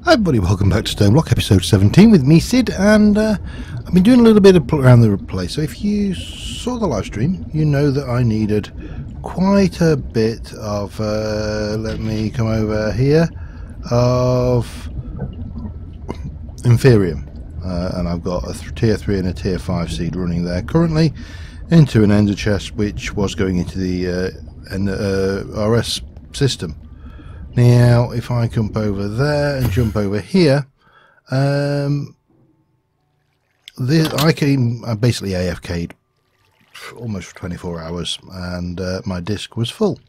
Hi everybody, welcome back to StoneBlock episode 17 with me, Sid, and I've been doing a little bit of around the place. So if you saw the live stream, you know that I needed quite a bit of, let me come over here, of Inferium. And I've got a tier 3 and a tier 5 seed running there currently into an ender chest which was going into the RS system. Now, if I jump over there and jump over here, I basically AFK'd almost 24 hours, and my disk was full.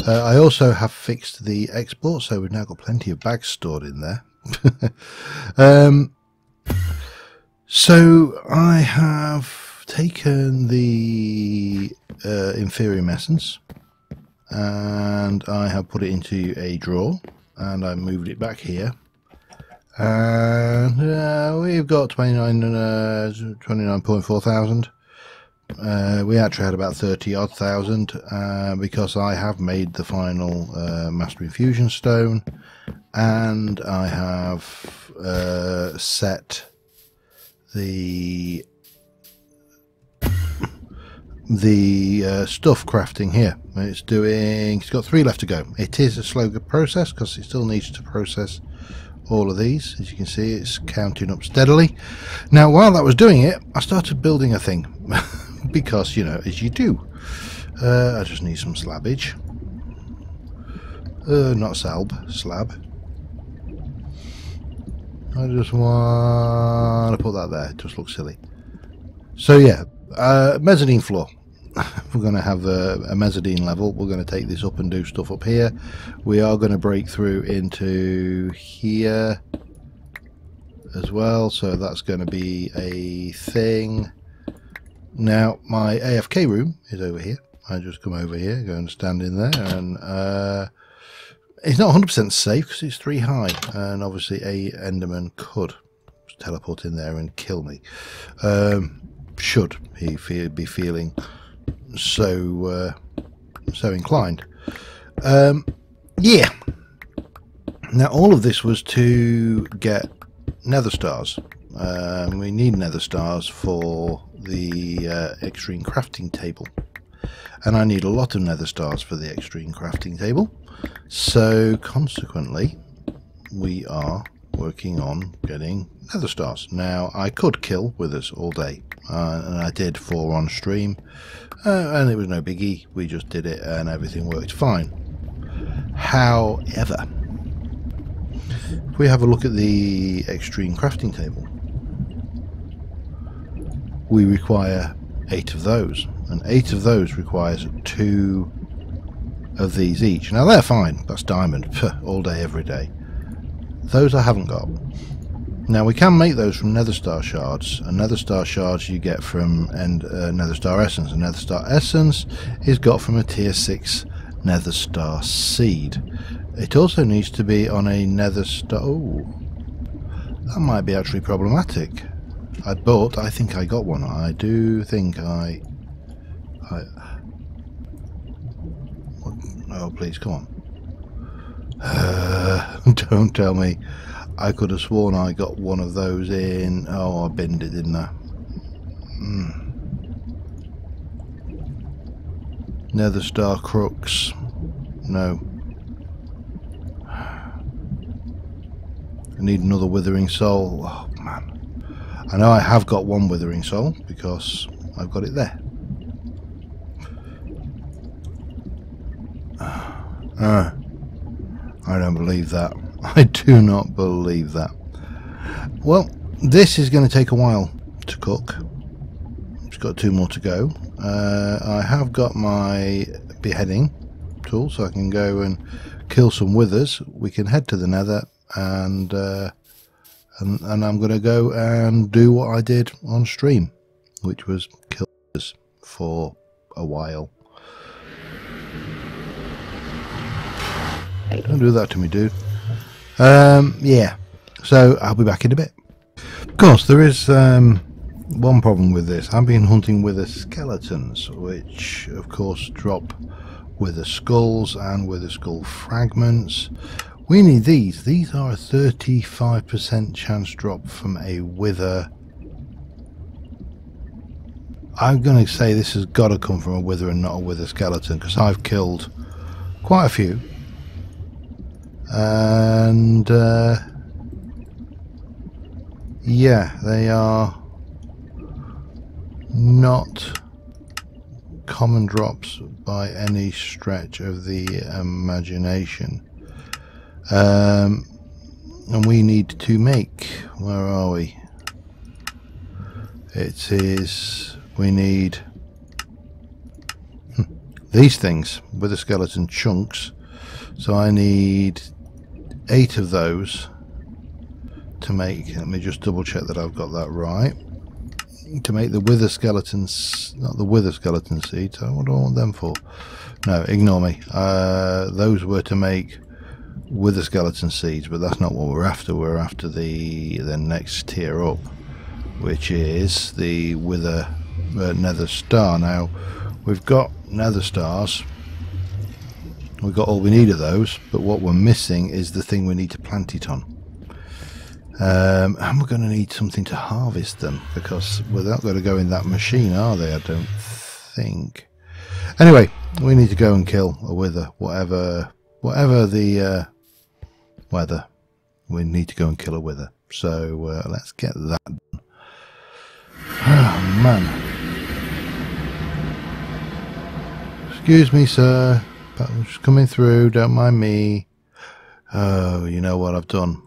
I also have fixed the export, so we've now got plenty of bags stored in there. So I have taken the Inferium essence, and I have put it into a drawer, and I moved it back here, and we've got 29.4 thousand. We actually had about 30 odd thousand, because I have made the final Master Infusion Stone, and I have set the stuff crafting here. It's got 3 left to go. It is a slower process because it still needs to process all of these. As you can see, it's counting up steadily. Now, while that was doing it, I started building a thing because, you know, as you do. I just need some slabbage. Not slab. I just want to put that there. It just looks silly. So yeah, mezzanine floor. We're going to have a mezzanine level. We're going to take this up and do stuff up here. We are going to break through into here as well, so that's going to be a thing. Now, my AFK room is over here. I just come over here, go and stand in there, and it's not 100% safe because it's 3 high, and obviously a Enderman could teleport in there and kill me. Should he be feeling so inclined. Yeah. Now, all of this was to get nether stars. We need nether stars for the extreme crafting table, and I need a lot of nether stars for the extreme crafting table. So consequently, we are working on getting nether stars. Now, I could kill withers all day, and I did 4 on stream, and it was no biggie. We just did it and everything worked fine. However, if we have a look at the extreme crafting table, we require 8 of those, and 8 of those requires 2 of these each. Now, they're fine, that's diamond all day every day. Those I haven't got. Now, we can make those from nether star shards, and nether star shards you get from nether star essence, and nether star essence is got from a tier 6 nether star seed. It also needs to be on a nether star. Oh, that might be actually problematic. I think I got one. I do think I oh, please, come on. Don't tell me. I could have sworn I got one of those in. Oh, I binned it, didn't I? Nether star crooks. No. I need another withering soul. Oh man. I know I have got one withering soul because I've got it there. I don't believe that. I do not believe that. Well, this is going to take a while to cook. It's got 2 more to go. I have got my beheading tool, so I can go and kill some withers. We can head to the nether, and I'm going to go and do what I did on stream, which was kill withers for a while. Don't do that to me, dude. Yeah, so I'll be back in a bit. Of course, there is one problem with this. I've been hunting wither skeletons, which of course drop wither skulls and wither skull fragments, We need these. These are a 35% chance drop from a wither. I'm going to say this has got to come from a wither and not a wither skeleton, because I've killed quite a few. And yeah, they are not common drops by any stretch of the imagination. And we need to make, where are we? It is, we need these things with the skeleton chunks. So I need 8 of those to make, let me just double check that I've got that right, to make the wither skeletons, not the wither skeleton seeds. What do I want them for? No, ignore me. Those were to make wither skeleton seeds, but that's not what we're after. We're after the next tier up, which is the wither nether star. Now we've got nether stars, we've got all we need of those, but what we're missing is the thing we need to plant it on. And we're going to need something to harvest them, because we're not going to go in that machine, are they? I don't think. Anyway, we need to go and kill a wither, whatever the weather. We need to go and kill a wither. So let's get that done. Oh man. Excuse me, sir. I'm just coming through. Don't mind me. Oh, you know what I've done?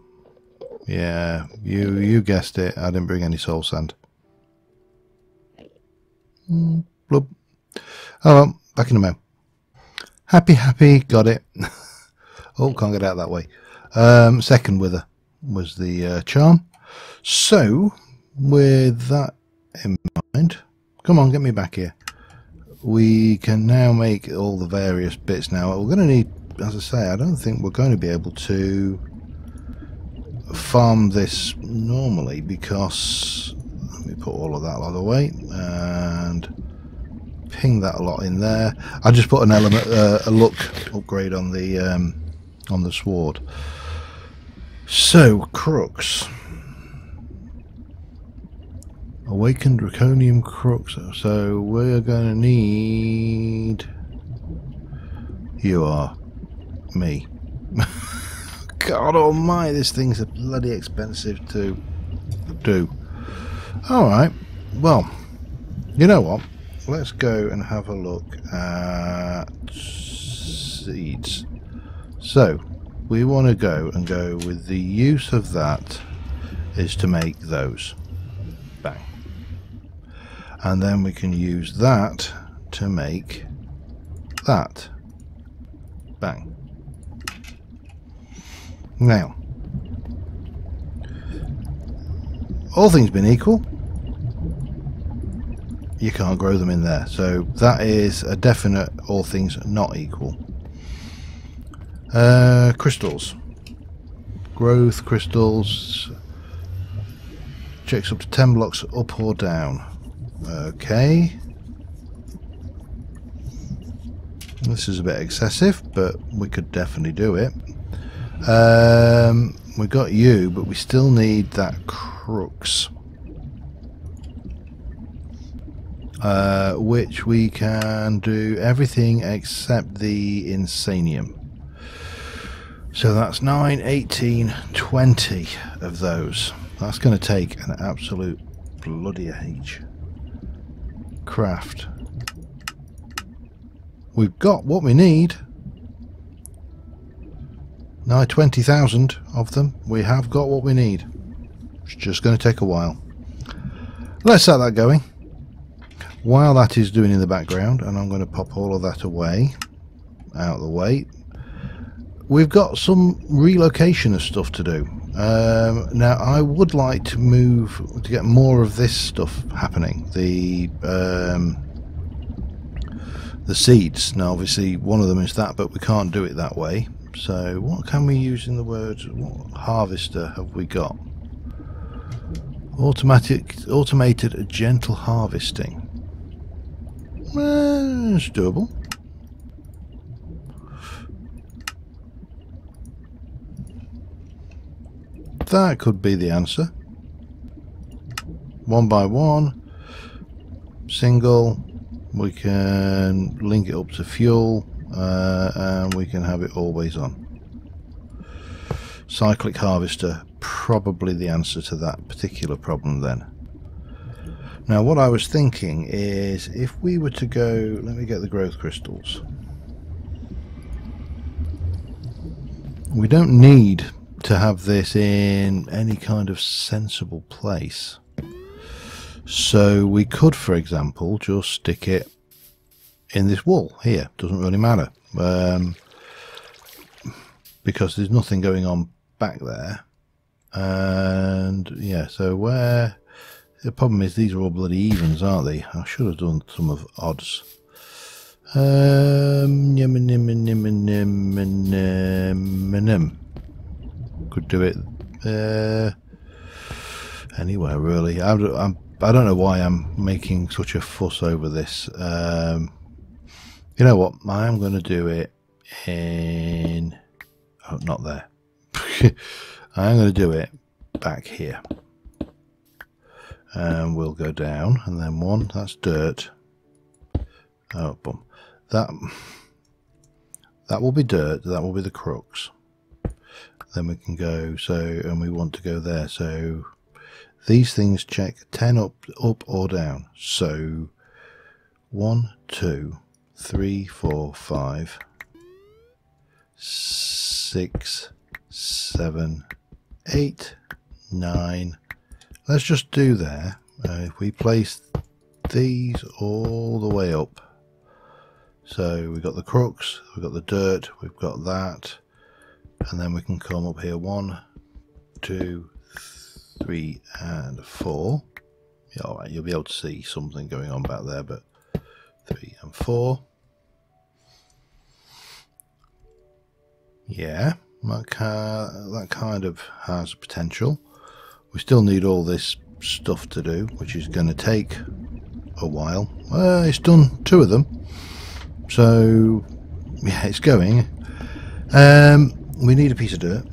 Yeah, you guessed it. I didn't bring any soul sand. Blub. Oh well, back in a mo. Happy, got it. Oh, can't get out that way. Second wither was the charm. So, with that in mind, come on, get me back here. We can now make all the various bits. Now, we're going to need, as I say, I don't think we're going to be able to farm this normally, because let me put all of that out of the way and ping that a lot in there. I just put an element, a look upgrade on the sword. So crooks, awakened draconium crooks. So we're going to need, you are me. God almighty, this thing's bloody expensive to do. Alright, well, you know what? Let's go and have a look at seeds. So, we want to go with the use of that is to make those. Bang. And then we can use that to make that. Bang. Now, all things being equal, you can't grow them in there. So that is a definite all things not equal. Crystals. Growth crystals. Checks up to 10 blocks up or down. Okay. This is a bit excessive, but we could definitely do it. We got you, but we still need that crooks, which we can do everything except the insanium. So that's 9, 18, 20 of those. That's going to take an absolute bloody age. Craft. We've got what we need. Now 20,000 of them. We have got what we need. It's just going to take a while. Let's set that going. While that is doing in the background, and I'm going to pop all of that away, out of the way, we've got some relocation of stuff to do. Now I would like to move to get more of this stuff happening. The seeds. Now obviously one of them is that, but we can't do it that way. So what can we use in the words? What harvester have we got? Automated gentle harvesting. It's doable. that could be the answer. One by one, single, we can link it up to fuel, and we can have it always on. Cyclic harvester, probably the answer to that particular problem then. Now what I was thinking is, if we were to go, let me get the growth crystals. We don't need to have this in any kind of sensible place. So we could, for example, just stick it in this wall here. Doesn't really matter. Because there's nothing going on back there. And yeah, so where... The problem is these are all bloody evens, aren't they? I should have done some of odds. Could do it anywhere really. I don't know why I'm making such a fuss over this. You know what? I am going to do it in... Oh, not there. I am going to do it back here. And we'll go down, and then one, that's dirt. Oh, boom. That will be dirt, that will be the crux. Then we can go, so, and we want to go there. So these things check 10 up or down. So 1, 2, 3, 4, 5, 6, 7, 8, 9. Let's just do there. If we place these all the way up. So we've got the crux, we've got the dirt, we've got that. And then we can come up here. 1, 2, 3, and 4. Yeah, all right, you'll be able to see something going on back there, but 3 and 4. Yeah, that kind of has potential. We still need all this stuff to do, which is going to take a while. It's done 2 of them, so yeah, it's going. We need a piece of dirt.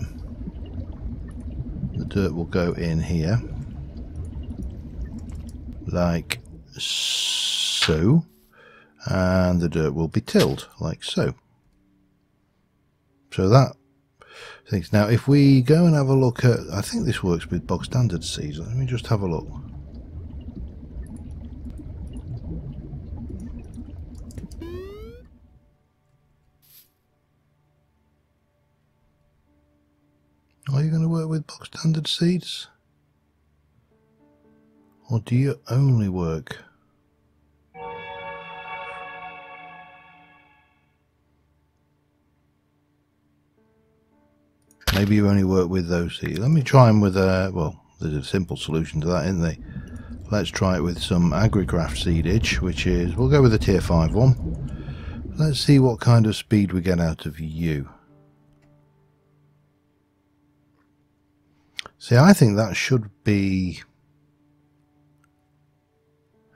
The dirt will go in here, like so, and the dirt will be tilled, like so. So that things. Now, if we go and have a look at, I think this works with bog standard seeds. Let me just have a look. Are you going to work with bog standard seeds? Or do you only work? Maybe you only work with those seeds. Let me try them with well, there's a simple solution to that, isn't there? Let's try it with some AgriCraft seedage, which is, we'll go with a tier 5 one. Let's see what kind of speed we get out of you. See, I think that should be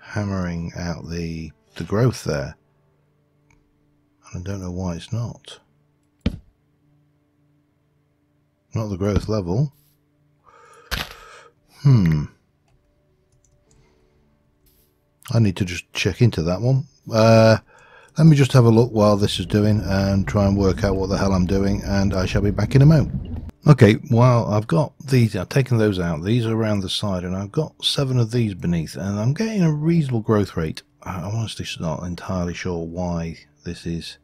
hammering out the growth there. I don't know why it's not. Not the growth level. I need to just check into that one. Let me just have a look while this is doing and try and work out what the hell I'm doing, and I shall be back in a moment. Okay, well, I've got these, I've taken those out. These are around the side, and I've got 7 of these beneath, and I'm getting a reasonable growth rate. I'm honestly not entirely sure why this is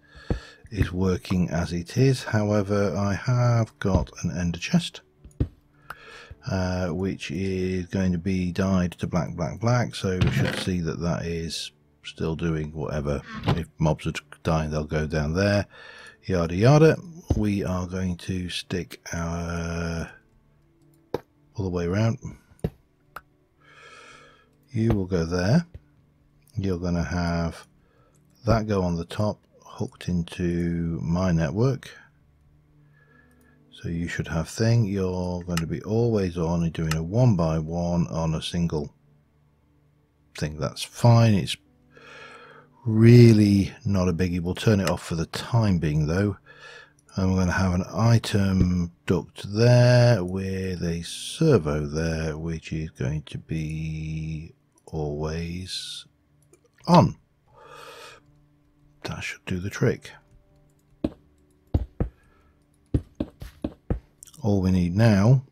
working as it is. However, I have got an ender chest, which is going to be dyed to black, black, black. So we should see that that is still doing whatever. If mobs are dying, they'll go down there. Yada yada. We are going to stick our all the way around. You will go there. You're going to have that go on the top, hooked into my network. So you should have thing. You're going to be always on and doing a 1 by 1 on a single thing. That's fine. It's really not a biggie. We'll turn it off for the time being though. And we're going to have an item duct there with a servo there, which is going to be always on. That should do the trick. All we need now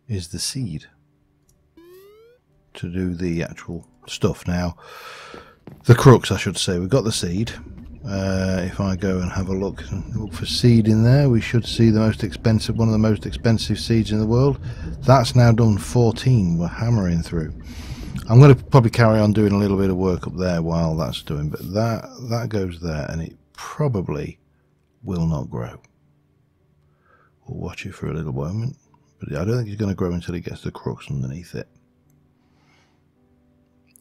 is the seed to do the actual stuff. Now, the crux, I should say, we've got the seed. If I go and have a look for seed in there, we should see the most expensive, one of the most expensive seeds in the world. That's now done 14. We're hammering through. I'm going to probably carry on doing a little bit of work up there while that's doing, but that goes there, and it probably will not grow. We'll watch it for a little moment, but I don't think it's going to grow until it gets the crux underneath it.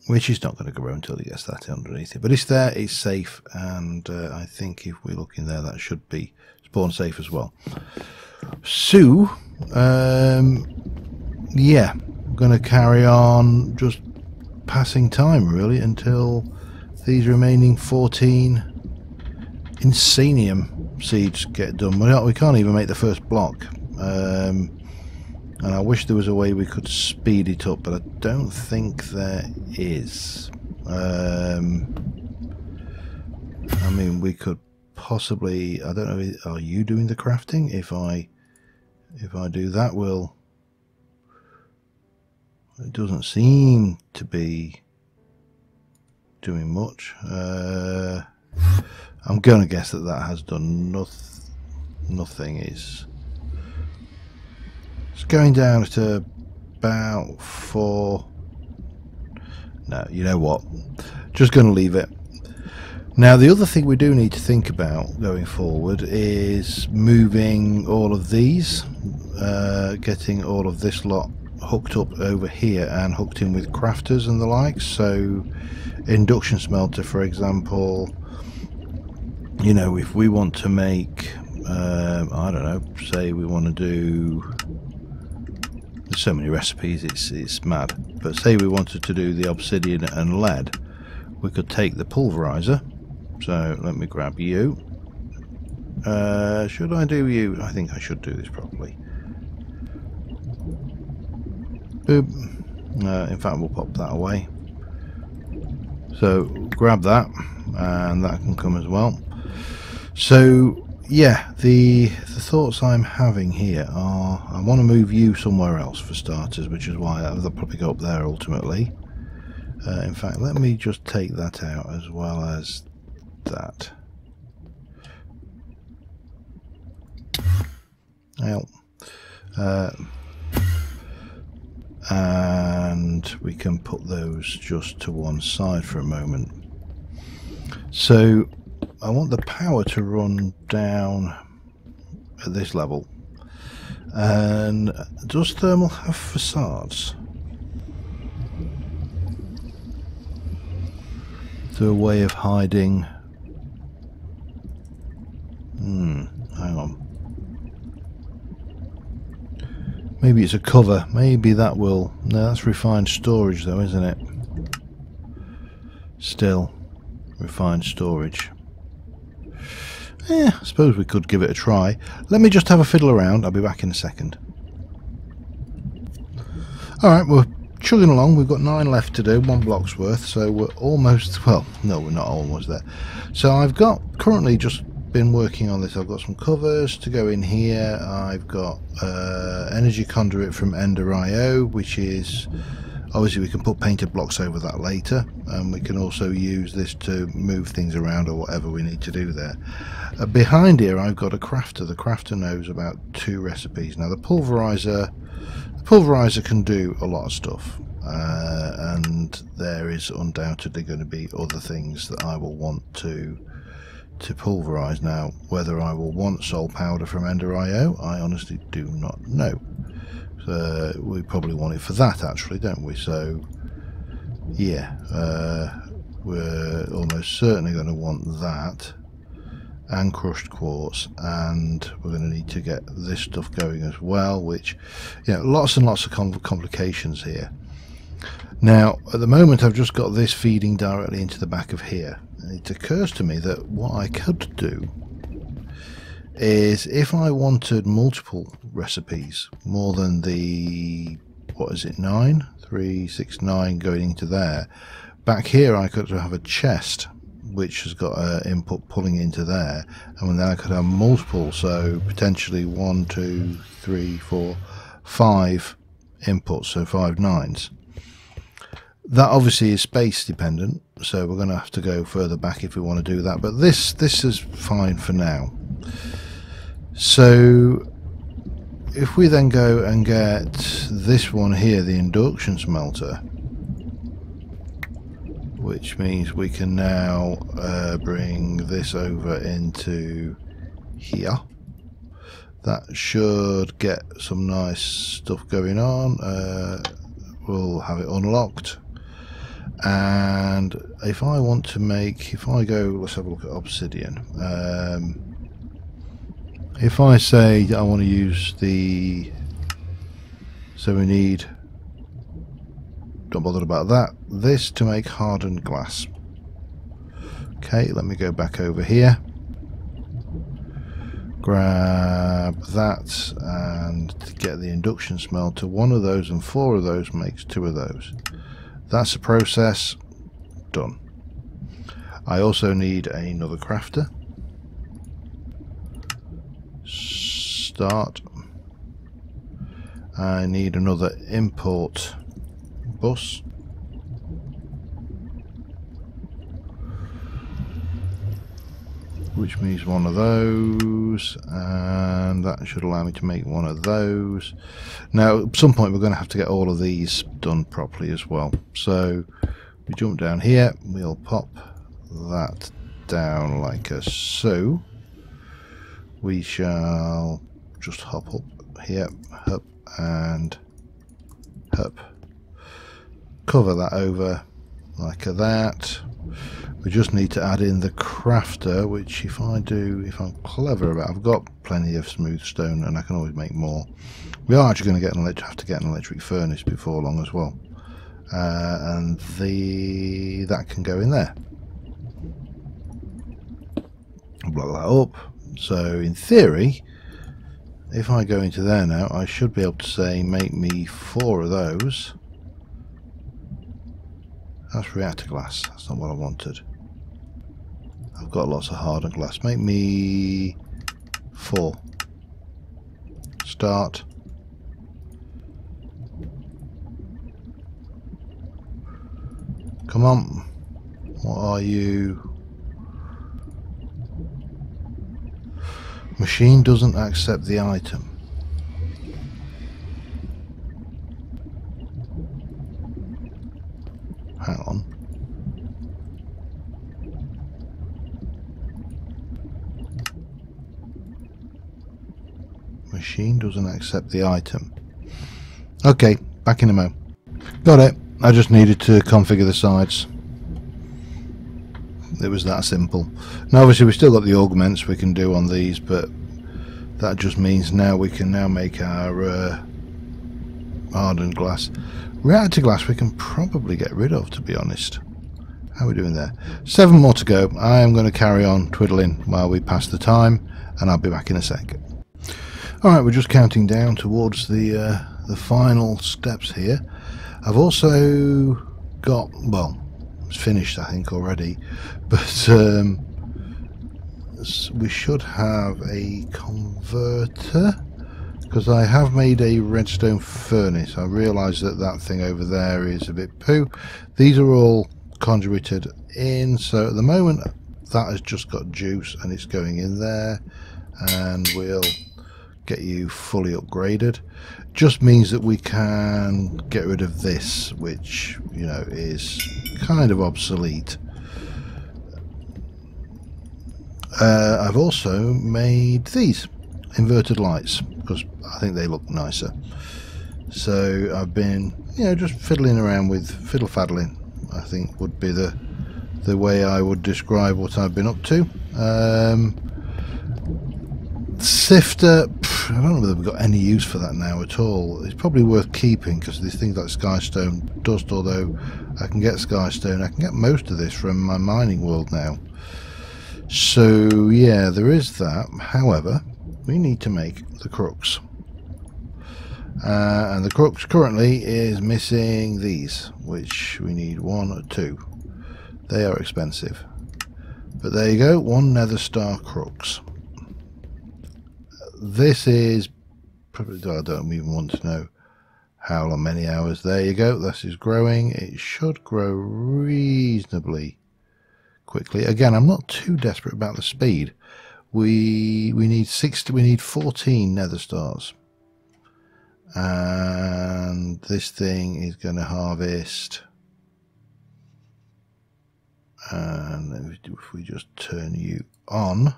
Which is not going to grow until it gets that underneath it. But it's there, it's safe, and I think if we look in there, that should be spawn safe as well. So, yeah, I'm going to carry on just passing time, really, until these remaining 14 Insanium seeds get done. We can't even make the first block. And I wish there was a way we could speed it up, but I don't think there is. I mean, we could possibly, I don't know, are you doing the crafting? If I do that, it doesn't seem to be doing much. I'm going to guess that has done nothing. It's going down to about 4. No, you know what? Just going to leave it. Now, the other thing we do need to think about going forward is moving all of these, getting all of this lot hooked up over here and hooked in with crafters and the like. So, induction smelter, for example, you know, if we want to make, I don't know, say we want to do, there's so many recipes, it's mad, but say we wanted to do the obsidian and lead, we could take the pulverizer. So let me grab you. Should I do you? I think I should do this properly. Boop. In fact, we'll pop that away. So grab that, and that can come as well. So yeah, the thoughts I'm having here are, I want to move you somewhere else for starters, which is why I'll probably go up there ultimately. In fact, let me just take that out as well as that. Ow. And we can put those just to one side for a moment. So I want the power to run down at this level. And does thermal have facades? Is there a way of hiding? Hang on. Maybe it's a cover. Maybe that will... No, that's refined storage though, isn't it? Still, refined storage. Yeah, I suppose we could give it a try. Let me just have a fiddle around. I'll be back in a second. Alright, we're chugging along. We've got 9 left to do, 1 block's worth, so we're almost... Well, no, we're not almost there. So I've got currently just been working on this. I've got some covers to go in here. I've got energy conduit from Ender.io, which is... Obviously we can put painted blocks over that later, and we can also use this to move things around or whatever we need to do there. Behind here I've got a crafter. The crafter knows about 2 recipes. Now the pulverizer can do a lot of stuff, and there is undoubtedly going to be other things that I will want to pulverize. Now whether I will want soul powder from Ender.io, I honestly do not know. We probably want it for that actually, don't we? So yeah, we're almost certainly going to want that and crushed quartz, and we're going to need to get this stuff going as well, which, you know, lots and lots of complications here. Now at the moment I've just got this feeding directly into the back of here, and it occurs to me that what I could do is if I wanted multiple recipes, more than the, what is it, 9? 3, 6, 9 going into there. Back here I could have a chest which has got an input pulling into there, and then I could have multiple, so potentially 1, 2, 3, 4, 5 inputs, so 5 9s. That obviously is space dependent, so we're going to have to go further back if we want to do that, but this is fine for now. So if we then go and get this one here, the induction smelter, which means we can now bring this over into here. That should get some nice stuff going on. We'll have it unlocked. And if I want to make, if I go, let's have a look at obsidian. If I say I want to use the, so we need, don't bother about that, this to make hardened glass. Okay, let me go back over here, grab that, and to get the induction smelter, 1 of those and 4 of those makes 2 of those. That's a process done. I also need another crafter. Start. I need another import bus. Which means 1 of those, and that should allow me to make 1 of those. Now at some point we're going to have to get all of these done properly as well. So we jump down here, we'll pop that down like so. We shall just hop up here, hop and hop. Cover that over like that. We just need to add in the crafter, which if I do, if I'm clever about, I've got plenty of smooth stone and I can always make more. We are actually going to get have to get an electric furnace before long as well, and that can go in there. Block that up. So in theory, if I go into there now, I should be able to say make me 4 of those. That's reactor glass, that's not what I wanted. I've got lots of hardened glass. Make me 4. Start. Come on. What are you? Machine doesn't accept the item. Hang on. Machine doesn't accept the item. Okay, back in a mo. Got it. I just needed to configure the sides. It was that simple. Now obviously we've still got the augments we can do on these, but that just means now we can now make our hardened glass. Reactor glass we can probably get rid of, to be honest. How are we doing there? 7 more to go. I am going to carry on twiddling while we pass the time, and I'll be back in a sec. Alright, we're just counting down towards the final steps here. I've also got, well, it's finished I think already, but we should have a converter, because I have made a redstone furnace. I realise that that thing over there is a bit poo. These are all conduited in, so at the moment that has just got juice and it's going in there, and we'll get you fully upgraded. Just means that we can get rid of this, which, you know, is kind of obsolete. I've also made these inverted lights because I think they look nicer. So I've been, you know, just fiddling around with fiddle-faddling, I think would be the way I would describe what I've been up to. Sifter, I don't know whether we've got any use for that now at all. It's probably worth keeping because there's things like skystone dust, although I can get skystone, I can get most of this from my mining world now. So yeah, there is that. However, we need to make the crooks. And the crooks currently is missing these, which we need 1 or 2. They are expensive. But there you go, 1 nether star crooks. This is probably, I don't even want to know how long, many hours. There you go, this is growing. It should grow reasonably quickly. Again, I'm not too desperate about the speed. We need 14 nether stars. And this thing is going to harvest, and if we just turn you on,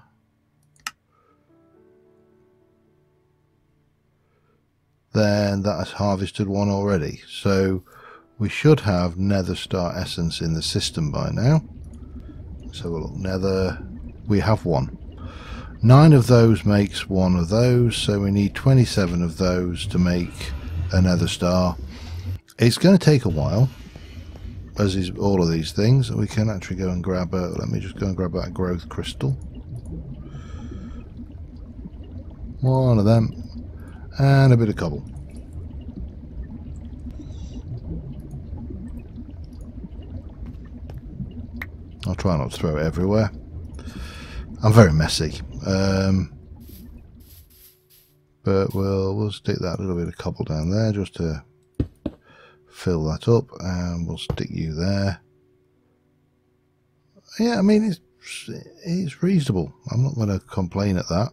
then that has harvested 1 already. So we should have nether star essence in the system by now. Let's have a look. Nether, we have 1. 9 of those makes 1 of those, so we need 27 of those to make a nether star. It's going to take a while, as is all of these things. We can actually go and grab a, let me just go and grab that growth crystal. 1 of them, and a bit of cobble. I'll try not to throw it everywhere. I'm very messy. But we'll stick that little bit of cobble down there just to fill that up, and we'll stick you there. Yeah, I mean, it's reasonable. I'm not going to complain at that.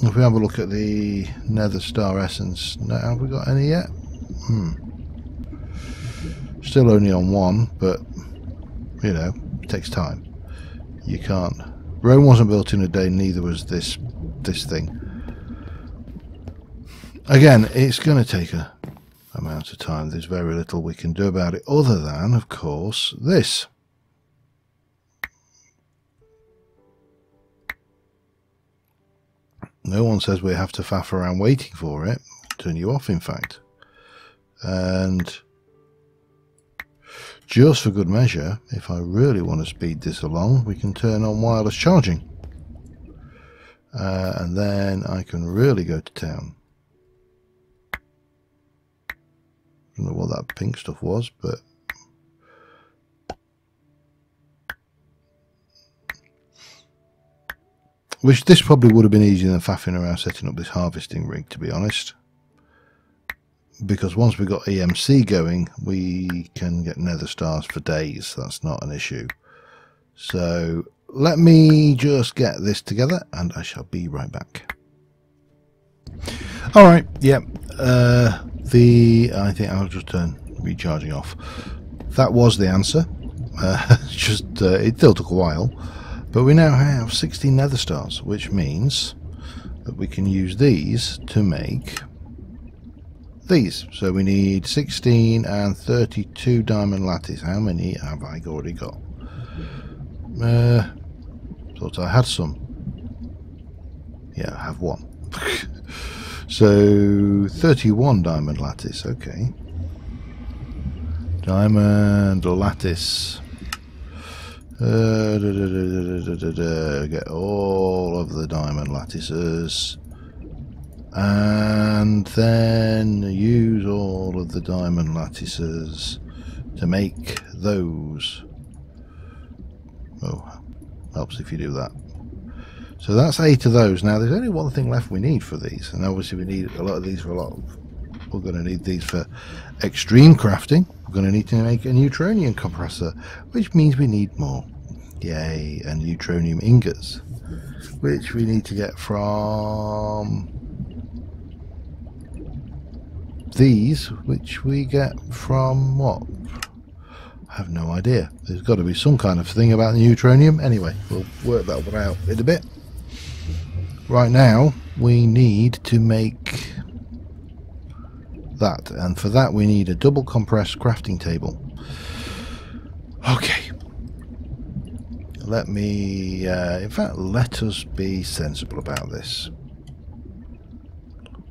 If we have a look at the nether star essence, now, have we got any yet? Still only on 1, but you know, it takes time. You can't. Rome wasn't built in a day, neither was this thing. Again, it's going to take a amount of time. There's very little we can do about it, other than, of course, this. No one says we have to faff around waiting for it. Turn you off, in fact. And just for good measure, if I really want to speed this along, we can turn on wireless charging. And then I can really go to town. I don't know what that pink stuff was, but which this probably would have been easier than faffing around setting up this harvesting rig, to be honest. Because once we've got EMC going, we can get nether stars for days. That's not an issue. So let me just get this together and I shall be right back. Alright, yeah. I think I'll just turn recharging off. That was the answer. It still took a while. But we now have 16 nether stars, which means that we can use these to make these. So we need 16 and 32 diamond lattice. How many have I already got? Thought I had some. Yeah, I have 1. So 31 diamond lattice. Okay. Diamond lattice. Get all of the diamond lattices. And then use all of the diamond lattices to make those. Oh, helps if you do that. So that's 8 of those. Now there's only one thing left we need for these, and obviously we need a lot of these for we're going to need these for extreme crafting. We're going to need to make a neutronium compressor, which means we need more. Yay, and neutronium ingots, which we need to get from these, which we get from what? I have no idea. There's got to be some kind of thing about the neutronium. Anyway, we'll work that one out in a bit. Right now, we need to make that, and for that we need a double compressed crafting table. Okay. Let me, in fact, let us be sensible about this.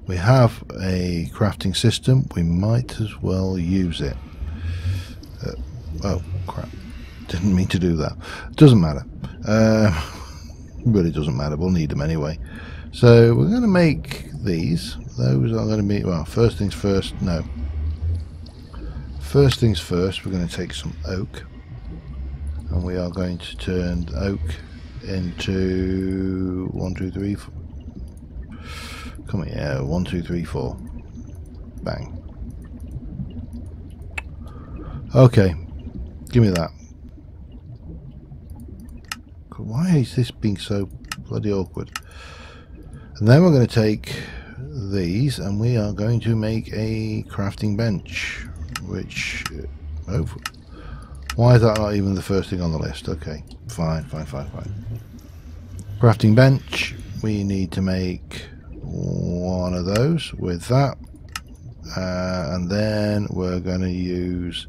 We have a crafting system, we might as well use it. Oh crap, didn't mean to do that. Doesn't matter. Really doesn't matter. We'll need them anyway. So we're going to make these. Those are going to be, well, first things first. No. First things first, we're going to take some oak. And we are going to turn oak into 1, 2, 3, 4. Come on, yeah, 1, 2, 3, 4. Bang. Okay, give me that. Why is this being so bloody awkward? And then we're going to take these and we are going to make a crafting bench, which, oh, why is that not even the first thing on the list? Okay, fine. Crafting bench, we need to make one of those with that, and then we're going to use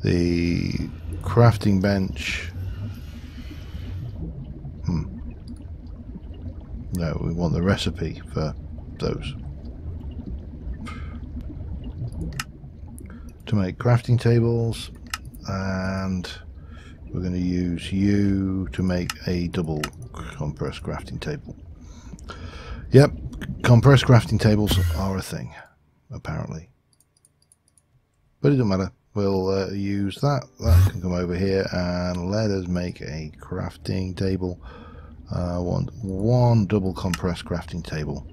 the crafting bench. No, we want the recipe for those. To make crafting tables, and we're going to use you to make a double compressed crafting table. Yep, compressed crafting tables are a thing, apparently. But it doesn't matter. We'll use that. That can come over here and let us make a crafting table. I want one double compressed crafting table,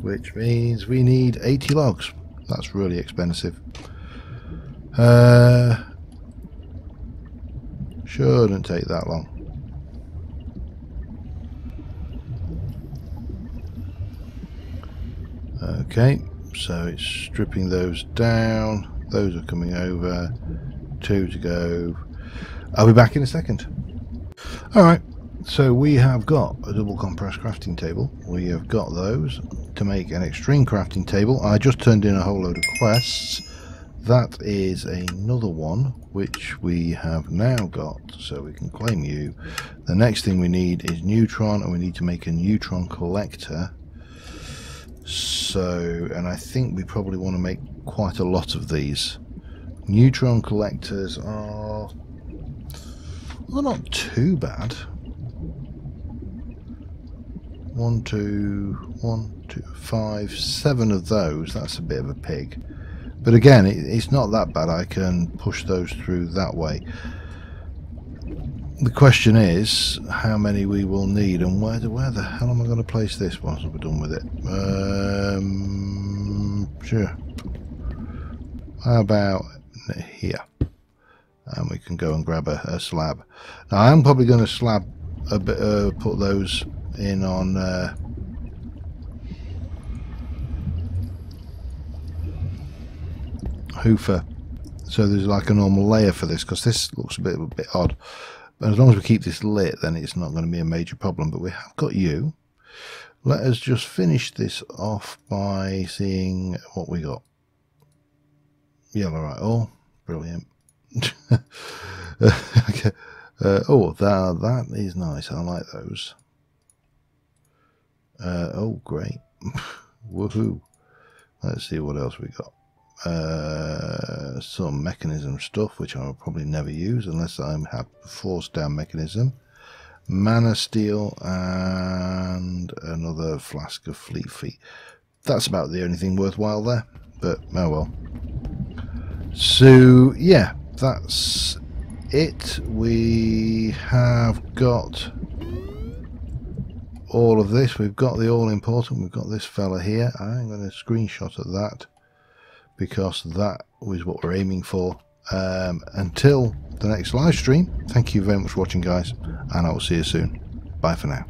which means we need 80 logs. That's really expensive. Shouldn't take that long. Okay, so it's stripping those down. Those are coming over. 2 to go. I'll be back in a second. Alright, so we have got a double compressed crafting table. We have got those to make an extreme crafting table. I just turned in a whole load of quests. That is another one which we have now got, so we can claim you. The next thing we need is neutron, and we need to make a neutron collector. So, and I think we probably want to make quite a lot of these. Neutron collectors are, well, not too bad. 1, 2, 5, 7 of those. That's a bit of a pig. But again, it's not that bad. I can push those through that way. The question is how many we will need, and where the hell am I going to place this once we're done with it? Sure. How about here? And we can go and grab a slab. Now I'm probably going to slab a bit, put those in on. Hoofer, so there's like a normal layer for this, because this looks a bit odd. But as long as we keep this lit, then it's not going to be a major problem. But we have got you. Let us just finish this off by seeing what we got. Yellow right, oh, brilliant. Okay. Oh, that is nice. I like those. Oh, great. Woohoo. Let's see what else we got. Some mechanism stuff, which I'll probably never use unless I have force down mechanism. Mana steel and another flask of fleet feet. That's about the only thing worthwhile there, but oh well. So yeah, that's it. We have got all of this. We've got the all important. We've got this fella here. I'm going to screenshot at that, because that was what we're aiming for. Until the next live stream, thank you very much for watching, guys, and I will see you soon. Bye for now.